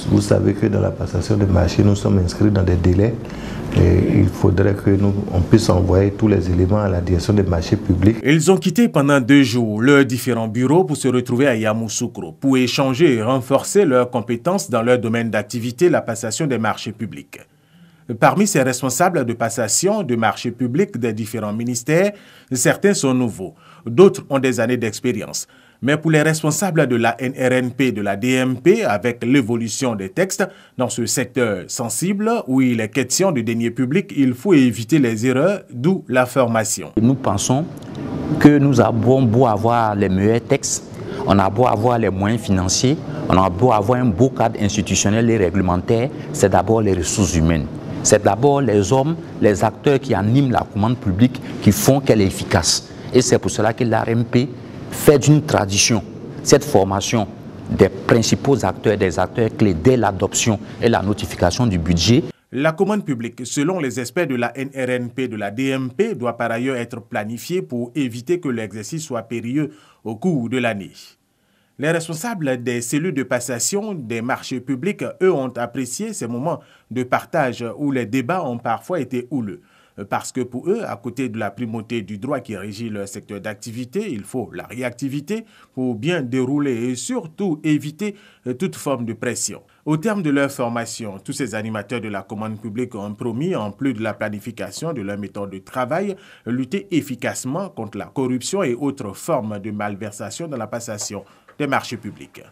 Vous savez que dans la passation des marchés, nous sommes inscrits dans des délais. Et il faudrait que on puisse envoyer tous les éléments à la direction des marchés publics. Ils ont quitté pendant 2 jours leurs différents bureaux pour se retrouver à Yamoussoukro pour échanger et renforcer leurs compétences dans leur domaine d'activité, la passation des marchés publics. Parmi ces responsables de passation de marchés publics des différents ministères, certains sont nouveaux, d'autres ont des années d'expérience. Mais pour les responsables de la NRNP, de la DMP, avec l'évolution des textes dans ce secteur sensible où il est question de deniers publics, il faut éviter les erreurs, d'où la formation. Nous pensons que nous avons beau avoir les meilleurs textes, on a beau avoir les moyens financiers, on a beau avoir un beau cadre institutionnel et réglementaire, c'est d'abord les ressources humaines. C'est d'abord les hommes, les acteurs qui animent la commande publique qui font qu'elle est efficace. Et c'est pour cela que l'ARMP fait d'une tradition cette formation des principaux acteurs, des acteurs clés dès l'adoption et la notification du budget. La commande publique, selon les experts de la NRNP, de la DMP, doit par ailleurs être planifiée pour éviter que l'exercice soit périlleux au cours de l'année. Les responsables des cellules de passation des marchés publics, eux, ont apprécié ces moments de partage où les débats ont parfois été houleux. Parce que pour eux, à côté de la primauté du droit qui régit leur secteur d'activité, il faut la réactivité pour bien dérouler et surtout éviter toute forme de pression. Au terme de leur formation, tous ces animateurs de la commande publique ont promis, en plus de la planification de leur méthode de travail, lutter efficacement contre la corruption et autres formes de malversation dans la passation des marchés publics.